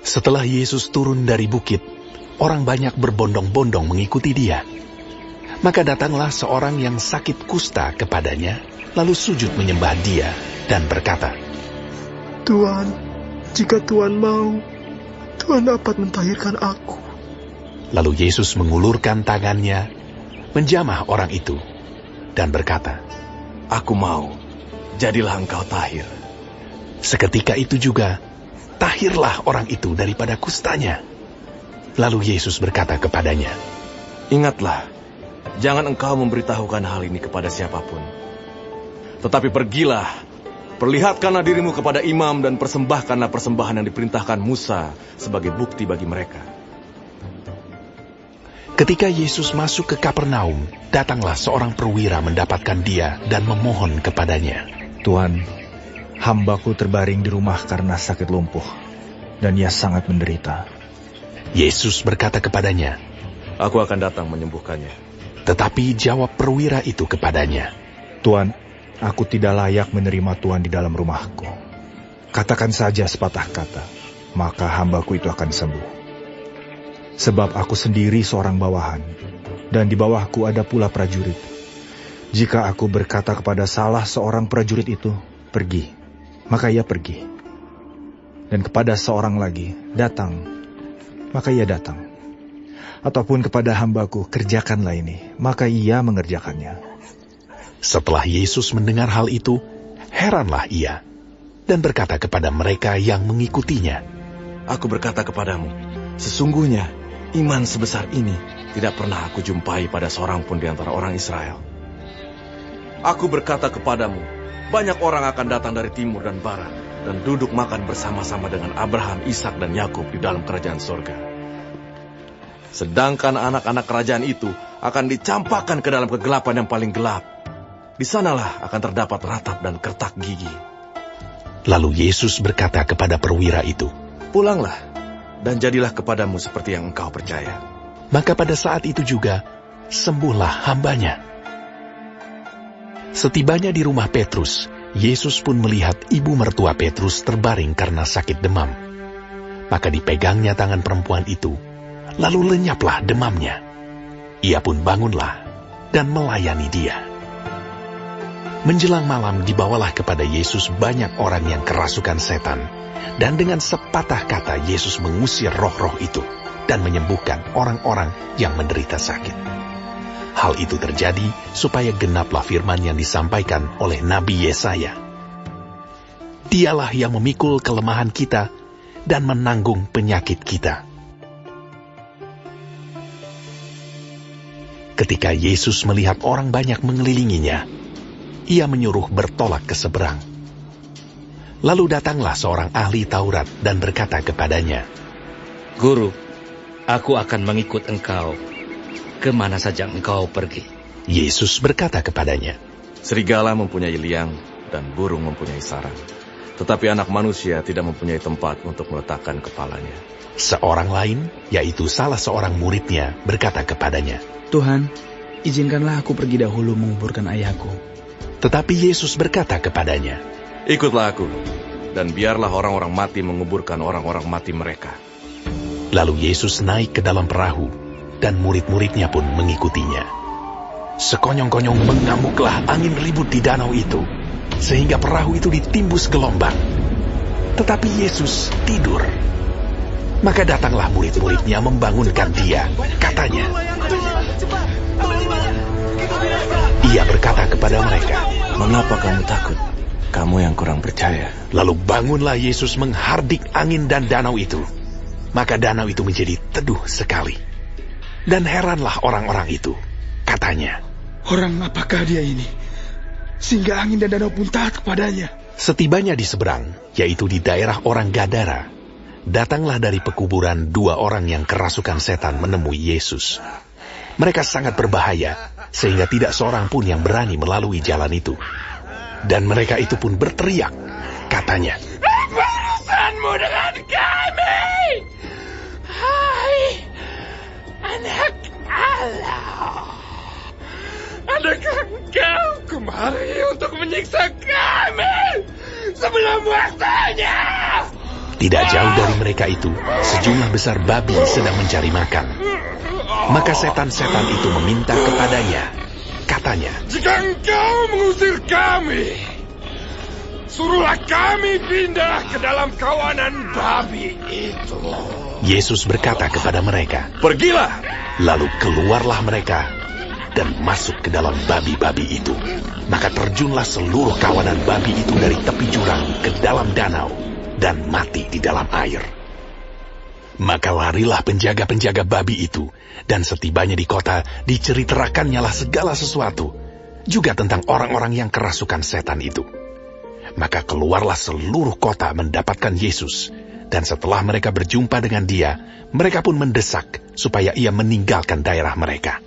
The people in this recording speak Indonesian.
Setelah Yesus turun dari bukit, orang banyak berbondong-bondong mengikuti dia. Maka datanglah seorang yang sakit kusta kepadanya, lalu sujud menyembah dia dan berkata, Tuhan, jika Tuhan mau, Tuhan dapat mentahirkan aku. Lalu Yesus mengulurkan tangannya, menjamah orang itu, dan berkata, Aku mau, jadilah engkau tahir. Seketika itu juga, tahirlah orang itu daripada kustanya. Lalu Yesus berkata kepadanya, Ingatlah, jangan engkau memberitahukan hal ini kepada siapapun. Tetapi pergilah, perlihatkanlah dirimu kepada imam dan persembahkanlah persembahan yang diperintahkan Musa sebagai bukti bagi mereka. Ketika Yesus masuk ke Kapernaum, datanglah seorang perwira mendapatkan dia dan memohon kepadanya. Tuhan, hambaku terbaring di rumah karena sakit lumpuh, dan ia sangat menderita. Yesus berkata kepadanya, Aku akan datang menyembuhkannya. Tetapi jawab perwira itu kepadanya, Tuhan, aku tidak layak menerima Tuhan di dalam rumahku. Katakan saja sepatah kata, maka hambaku itu akan sembuh. Sebab aku sendiri seorang bawahan, dan di bawahku ada pula prajurit. Jika aku berkata kepada salah seorang prajurit itu, pergi, maka ia pergi. Dan kepada seorang lagi, datang, maka ia datang. Ataupun kepada hambaku, kerjakanlah ini, maka ia mengerjakannya. Setelah Yesus mendengar hal itu, heranlah ia, dan berkata kepada mereka yang mengikutinya, Aku berkata kepadamu, sesungguhnya iman sebesar ini tidak pernah aku jumpai pada seorang pun di antara orang Israel. Aku berkata kepadamu, banyak orang akan datang dari timur dan barat, dan duduk makan bersama-sama dengan Abraham, Ishak dan Yakub di dalam kerajaan surga. Sedangkan anak-anak kerajaan itu akan dicampakkan ke dalam kegelapan yang paling gelap. Di sanalah akan terdapat ratap dan kertak gigi. Lalu Yesus berkata kepada perwira itu, Pulanglah, dan jadilah kepadamu seperti yang engkau percaya. Maka pada saat itu juga, sembuhlah hambanya. Setibanya di rumah Petrus, Yesus pun melihat ibu mertua Petrus terbaring karena sakit demam. Maka dipegangnya tangan perempuan itu, lalu lenyaplah demamnya. Ia pun bangunlah dan melayani dia. Menjelang malam dibawalah kepada Yesus banyak orang yang kerasukan setan, dan dengan sepatah kata Yesus mengusir roh-roh itu dan menyembuhkan orang-orang yang menderita sakit. Hal itu terjadi supaya genaplah firman yang disampaikan oleh Nabi Yesaya. Dialah yang memikul kelemahan kita dan menanggung penyakit kita. Ketika Yesus melihat orang banyak mengelilinginya, ia menyuruh bertolak ke seberang. Lalu datanglah seorang ahli Taurat dan berkata kepadanya, Guru, aku akan mengikut engkau kemana saja engkau pergi. Yesus berkata kepadanya, Serigala mempunyai liang dan burung mempunyai sarang, tetapi anak manusia tidak mempunyai tempat untuk meletakkan kepalanya. Seorang lain, yaitu salah seorang muridnya, berkata kepadanya, Tuhan, izinkanlah aku pergi dahulu menguburkan ayahku. Tetapi Yesus berkata kepadanya, Ikutlah aku, dan biarlah orang-orang mati menguburkan orang-orang mati mereka. Lalu Yesus naik ke dalam perahu, dan murid-muridnya pun mengikutinya. Sekonyong-konyong mengamuklah angin ribut di danau itu, sehingga perahu itu ditimbus gelombang. Tetapi Yesus tidur. Maka datanglah murid-muridnya membangunkan dia, katanya, Ia berkata kepada mereka, Mengapa kamu takut? Kamu yang kurang percaya. Lalu bangunlah Yesus menghardik angin dan danau itu. Maka danau itu menjadi teduh sekali. Dan heranlah orang-orang itu. Katanya, Orang apakah dia ini? Sehingga angin dan danau pun taat kepadanya. Setibanya di seberang, yaitu di daerah orang Gadara, datanglah dari pekuburan dua orang yang kerasukan setan menemui Yesus. Mereka sangat berbahaya, sehingga tidak seorang pun yang berani melalui jalan itu. Dan mereka itu pun berteriak, katanya, Apa urusanmu dengan kami? Hai, anak Allah. Adakah engkau kemari untuk menyiksa kami sebelum waktunya? Tidak jauh dari mereka itu, sejumlah besar babi sedang mencari makan. Maka setan-setan itu meminta kepadanya. Katanya, "Jika engkau mengusir kami, suruhlah kami pindah ke dalam kawanan babi itu." Yesus berkata kepada mereka, Pergilah. lalu keluarlah mereka dan masuk ke dalam babi-babi itu. Maka terjunlah seluruh kawanan babi itu dari tepi jurang ke dalam danau dan mati di dalam air. Maka larilah penjaga-penjaga babi itu, dan setibanya di kota diceriterakannya lah segala sesuatu, juga tentang orang-orang yang kerasukan setan itu. Maka keluarlah seluruh kota mendapatkan Yesus, dan setelah mereka berjumpa dengan dia, mereka pun mendesak supaya ia meninggalkan daerah mereka.